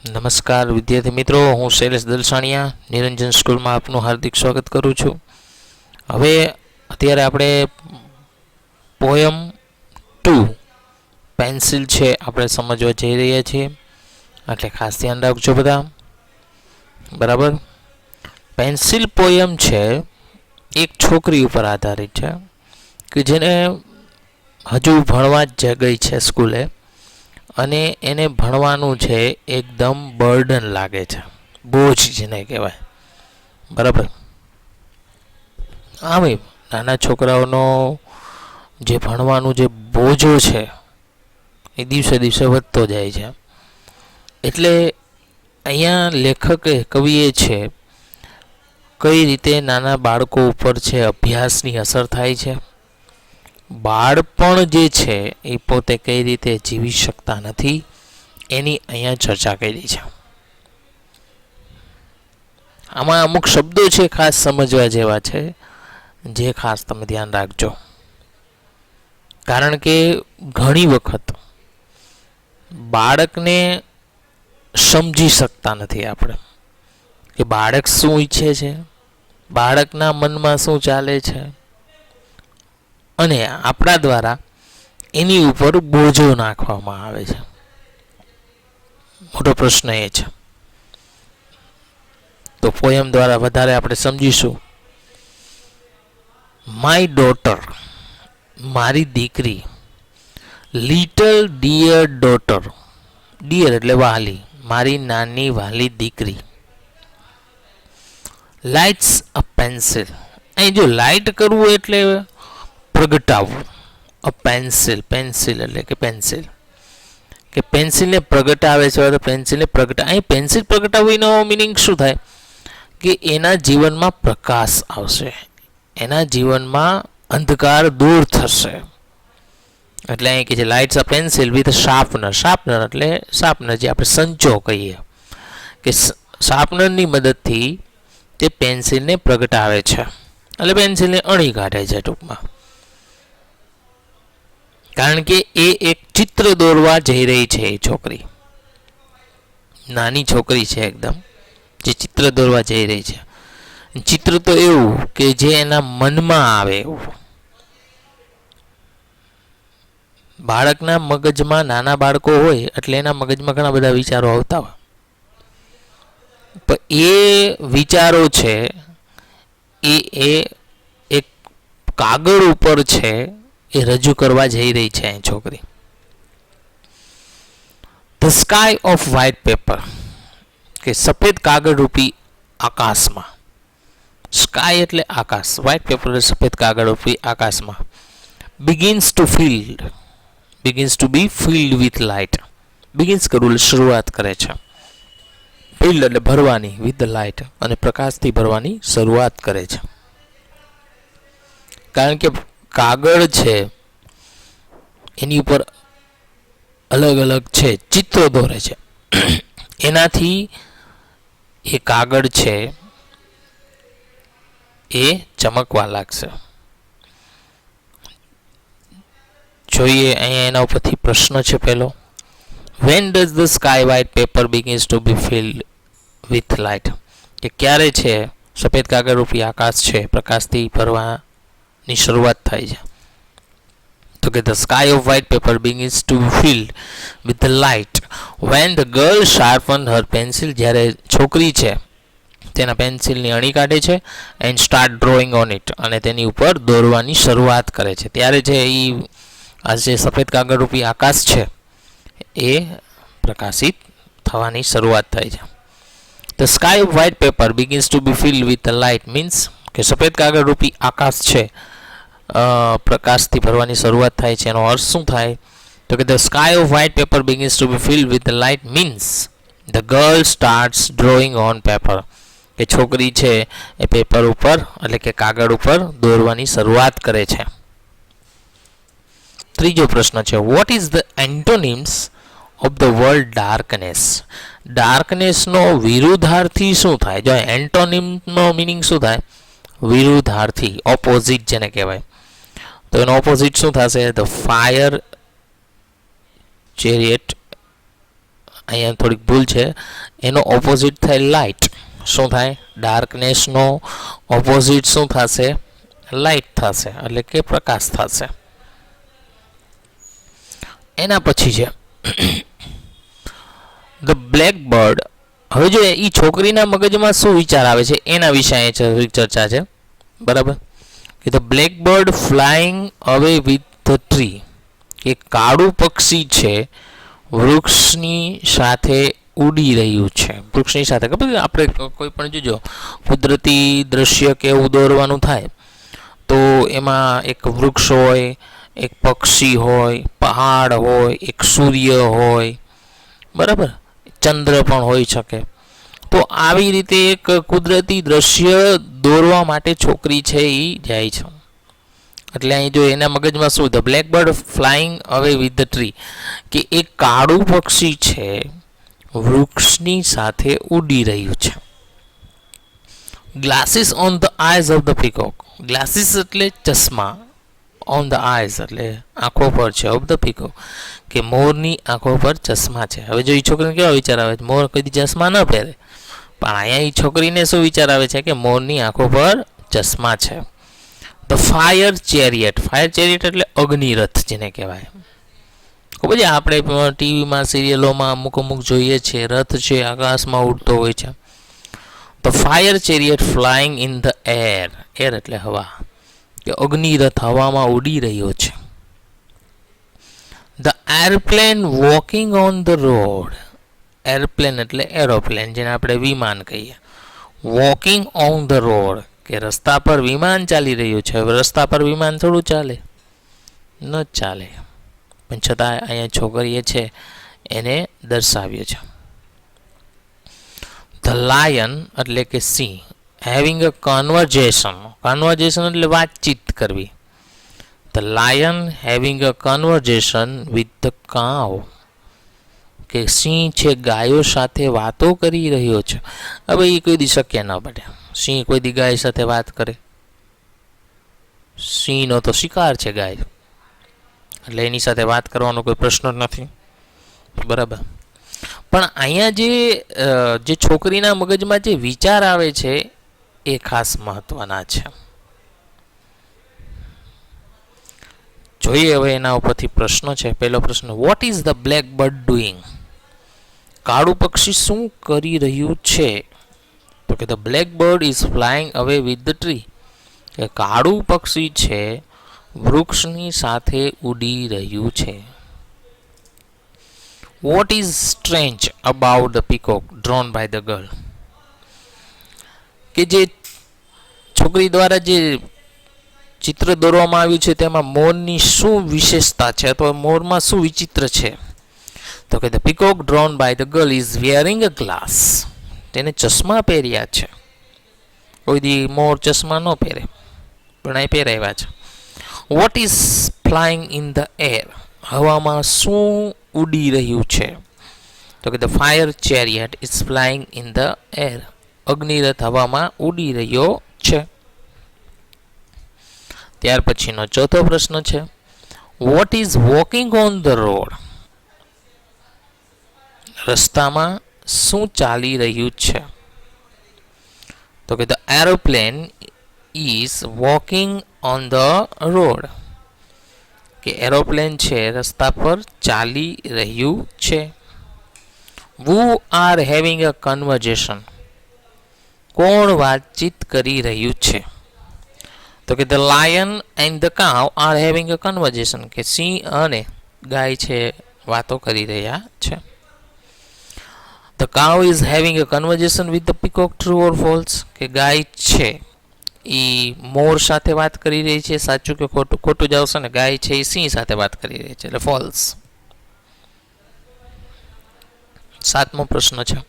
નમસ્કાર વિદ્યાર્થી મિત્રો, હું શૈલેષ દલસાણિયા નિરંજન સ્કૂલમાં આપનું હાર્દિક સ્વાગત કરું છું. હવે અત્યારે આપણે પોયમ 2 પેન્સિલ છે આપણે સમજવા જઈ રહ્યા છીએ, એટલે ખાસ ધ્યાન રાખજો બધા. બરાબર. પેન્સિલ પોયમ છે એક છોકરી ઉપર આધારિત છે કે જેને હજુ ભણવા જ ગઈ છે સ્કૂલે, અને એને ભણવાનું છે એકદમ બર્ડન લાગે છે, બોજ જેને કહેવાય. બરાબર. આમ નાના છોકરાઓનો જે ભણવાનું જે બોજો છે એ દિવસે દિવસે વધતો જાય છે. એટલે અહીંયા લેખકે કવિએ છે કઈ રીતે નાના બાળકો ઉપર છે અભ્યાસની અસર થાય છે, બાળપણ જે છે એ પોતે કઈ રીતે જીવી શકતા નથી એની અહીંયા ચર્ચા કરી છે. આમાં અમુક શબ્દો છે ખાસ સમજવા જેવા છે, જે ખાસ તમે ધ્યાન રાખજો. કારણ કે ઘણી વખત બાળકને સમજી શકતા નથી આપણે કે બાળક શું ઈચ્છે છે, બાળકના મનમાં શું ચાલે છે, અને આપણા દ્વારા એની ઉપર બોજો નાખવામાં આવે છે. મોટો પ્રશ્ન એ છે. તો પોયમ દ્વારા વધારે આપણે સમજીશું. માય ડોટર, મારી દીકરી, લિટલ ડિયર ડોટર, ડિયર એટલે વહાલી, મારી નાની વહાલી દીકરી. લાઇટ્સ અ પેન્સિલ, અહીં જો લાઇટ કરવું એટલે પ્રગટાવવું. અ પેન્સિલ, પેન્સિલ એટલે કે પેન્સિલ, કે પેન્સિલને પ્રગટાવે છે, તો પેન્સિલને પ્રગટા, અહીં પેન્સિલ પ્રગટાવવું એનો મિનિંગ શું થાય કે એના જીવનમાં પ્રકાશ આવશે, એના જીવનમાં અંધકાર દૂર થશે. એટલે અહીં કે છે lights a pencil with sharpener. Sharpener એટલે શાર્પનર જે આપણે સંચો કહીએ, કે શાર્પનરની મદદથી તે પેન્સિલને પ્રગટાવે છે, એટલે પેન્સિલને અણી કાઢે છે ટૂંકમાં. કારણ કે એ એક ચિત્ર દોરવા જઈ રહી છે. એ છોકરી નાની છોકરી છે એકદમ, જે ચિત્ર દોરવા જઈ રહી છે. ચિત્ર તો એવું કે જે એના મનમાં આવે એવું. બાળકના મગજમાં, નાના બાળકો હોય એટલે એના મગજમાં ઘણા બધા વિચારો આવતા હોય, પણ એ વિચારો છે એ એક કાગળ ઉપર છે એ રજૂ કરવા જઈ રહી છે અહીં છોકરી. The sky of white paper, કે સફેદ કાગળ રૂપી આકાશમાં. સ્કાય એટલે આકાશ, વ્હાઇટ પેપર એટલે સફેદ કાગળ રૂપી આકાશમાં. Begins to filled, begins to be filled with light. Begins કરવું એટલે શરૂઆત કરે છે, ફિલ્ડ એટલે ભરવાની, વિથ ધ લાઇટ અને પ્રકાશથી ભરવાની શરૂઆત કરે છે. કારણ કે કાગળ છે એની ઉપર અલગ અલગ છે ચિત્રો દોરે છે, એનાથી એ કાગળ છે એ ચમકવા લાગશે. જોઈએ અહીંયા એના ઉપરથી પ્રશ્ન છે પહેલો. When does the sky white paper begins to be filled with light, કે ક્યારે છે સફેદ કાગળ રૂપી આકાશ છે પ્રકાશથી ભરવાની શરૂઆત થાય છે. તો કે the sky of white paper begins to be filled with the light when the girl sharpen her pencil, જ્યારે છોકરી છે તેના પેન્સિલની અણી કાઢે છે, and start drawing on it, અને તેની ઉપર દોરવાની શરૂઆત કરે છે. ત્યારે છે એ આ જે સફેદ કાગળ રૂપી આકાશ છે એ પ્રકાશિત થવાની શરૂઆત થાય છે. The sky of white paper begins to be filled with the light means કે સફેદ કાગળ રૂપી આકાશ છે પ્રકાશથી ભરવાની શરૂઆત થાય છે. એનો અર્થ શું થાય તો કે the sky of white paper begins to be filled with the light means the girl starts drawing on paper, કે છોકરી છે એ પેપર ઉપર એટલે કે કાગળ ઉપર દોરવાની શરૂઆત કરે છે. ત્રીજો પ્રશ્ન છે, what is the antonyms of the word darkness. ડાર્કનેસનો વિરુદ્ધાર્થી શું થાય? જો એન્ટોનિમનો મિનિંગ શું થાય? વિરુદ્ધાર્થી, ઓપોઝિટ જેને કહેવાય. તો એનો ઓપોઝિટ શું થશે? ધ ફાયર ચેરિયટ અહીંયા થોડીક ભૂલ છે. એનો ઓપોઝિટ થાય લાઇટ. શું થાય? ડાર્કનેસનો ઓપોઝિટ શું થશે? લાઇટ થશે, એટલે કે પ્રકાશ થશે. એના પછી છે ધ બ્લેક બર્ડ. હવે જો એ છોકરીના મગજમાં શું વિચાર આવે છે એના વિશે અહીં ચર્ચા છે. બરાબર, કે the black bird flying away with the tree, કે કાળું પક્ષી છે વૃક્ષની સાથે ઉડી રહ્યું છે. વૃક્ષની સાથે ખબર, આપણે કોઈ પણ જોજો કુદરતી દ્રશ્ય કે એવું દોરવાનું થાય તો એમાં એક વૃક્ષ હોય, એક પક્ષી હોય, પહાડ હોય, એક સૂર્ય હોય, બરાબર, ચંદ્ર પણ હોઈ શકે. તો આવી રીતે એક કુદરતી દ્રશ્ય દોરવા માટે છોકરી છે એ જાય છે. એટલે અહીં જો એના મગજમાં શું, the black bird flying away with the tree, કે એક કાળું પક્ષી છે વૃક્ષની સાથે ઉડી રહ્યું છે. Glasses on the eyes of the peacock. Glasses એટલે ચશ્મા, ઓન ધ આઈઝ એટલે આંખો પર છે, ઓફ ધ પીકોક કે મોરની આંખો પર ચશ્મા છે. હવે જો એ છોકરીને કેવા વિચાર આવે છે, મોર કદી ચશ્મા ન પહેરે, પણ અહીંયા એ છોકરીને શું વિચાર આવે છે કે મોરની આંખો પર ચશ્મા છે. The fire chariot. Fire chariot એટલે અગ્નિરથ જેને કહેવાય. ખબર છે, આપણે ટીવીમાં સિરિયલોમાં અમુક જોઈએ છીએ, રથ છે આકાશમાં ઉડતો હોય છે. The fire chariot flying in the air. Air એટલે હવા, કે અગ્નિરથ હવામાં ઉડી રહ્યો છે. The airplane walking on the road. Airplane એટલે એરોપ્લેન, જેને આપણે વિમાન કહીએ. વોકિંગ ઓન ધ રોડ, કે રસ્તા પર વિમાન ચાલી રહ્યું છે. હવે રસ્તા પર વિમાન થોડું ચાલે, ન ચાલે, પણ છતાં અહીંયા છોકરીએ છે એને દર્શાવ્યું છે. ધ લાયન એટલે કે સિંહ હેવિંગ અ કન્વર્ઝેશન. કન્વર્ઝેશન એટલે વાતચીત કરવી. The lion having a conversion with the cow, કે સિંહ છે ગાયો સાથે વાતો કરી રહ્યો છે. હવે એ કોઈ દી શક્ય ન બને. સિંહ કોઈ દી ગાય સાથે વાત કરે? સિંહનો તો શિકાર છે ગાય, એટલે એની સાથે વાત કરવાનો કોઈ પ્રશ્ન જ નથી. બરાબર, પણ અહીંયા જે છોકરીના મગજમાં જે વિચાર આવે છે એ ખાસ મહત્વના છે. જોઈએ હવે એના ઉપરથી પ્રશ્નો છે. પહેલો પ્રશ્ન, what is the black bird doing? કાળું પક્ષી શું કરી રહ્યું છે? તો કે the black bird is flying away with the tree, કે કાળું પક્ષી છે વૃક્ષની સાથે ઉડી રહ્યું છે. What is strange about the peacock drawn by the girl? કે જે છોકરી દ્વારા જે ચિત્ર દોરવામાં આવ્યું છે તેમાં મોરની શું વિશેષતા છે, અથવા મોરમાં શું વિચિત્ર છે? તો કે the peacock drawn by the girl is wearing a glass. તેને ચશ્મા પહેર્યા છે. કોઈ દી મોર ચશ્મા ન પહેરે, પણ અહીં પહેરાવ્યા છે. What is flying in the air? હવામાં શું ઉડી રહ્યું છે? તો કે the fire chariot is flying in the air. અગ્નિરથ હવામાં ઉડી રહ્યો છે. ત્યાર પછીનો ચોથો પ્રશ્ન છે, what is walking on the road? રસ્તામાં શું ચાલી રહ્યું છે? તો કે the aeroplane is walking on the road, કે એરોપ્લેન છે રસ્તા પર ચાલી રહ્યું છે. Who are having a conversation? કોણ વાતચીત કરી રહ્યું છે? તો કે the lion and the cow R having a conversion, કે સિંહ અને ગાય છે વાતો કરી રહ્યા છે. The cow is having a conversion with the peacock, true or false? કે ગાય છે એ મોર સાથે વાત કરી રહી છે, સાચું કે ખોટું? ખોટું જ આવશે ને, ગાય છે એ સિંહ સાથે વાત કરી રહી છે, એટલે ફોલ્સ. સાતમો પ્રશ્ન છે,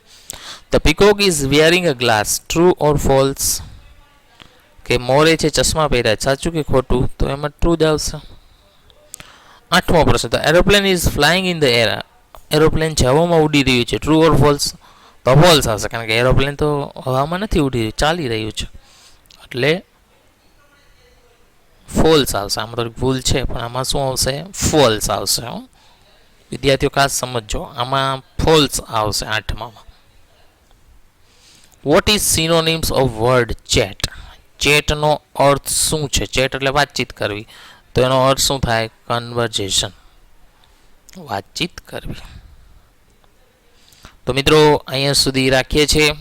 the peacock is wearing a glass, true or false? કે મોરે છે ચશ્મા પહેર્યા, સાચું કે ખોટું? તો એમાં ટ્રુ જ આવશે. આઠમો પ્રશ્ન, the aeroplane is flying in the air. Aeroplane છે હવામાં ઉડી રહ્યું છે, ટ્રુ ઓર ફોલ્સ? તો ફોલ્સ આવશે, કારણ કે એરોપ્લેન તો હવામાં નથી ઉડી રહ્યું, ચાલી રહ્યું છે, એટલે ફોલ્સ આવશે. આમાં થોડીક ભૂલ છે, પણ આમાં શું આવશે? ફોલ્સ આવશે. વિદ્યાર્થીઓ ખાસ સમજો, આમાં ફોલ્સ આવશે 8માં. What is synonyms of word chat? ચેટનો અર્થ શું છે? ચેટ એટલે વાતચીત કરવી, તો એનો અર્થ શું થાય? કન્વર્ઝેશન, વાતચીત કરવી. તો મિત્રો અહીંયા સુધી રાખીએ છીએ.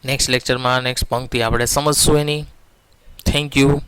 નેક્સ્ટ લેક્ચરમાં નેક્સ્ટ પંક્તિ આપણે સમજશું એની. Thank you.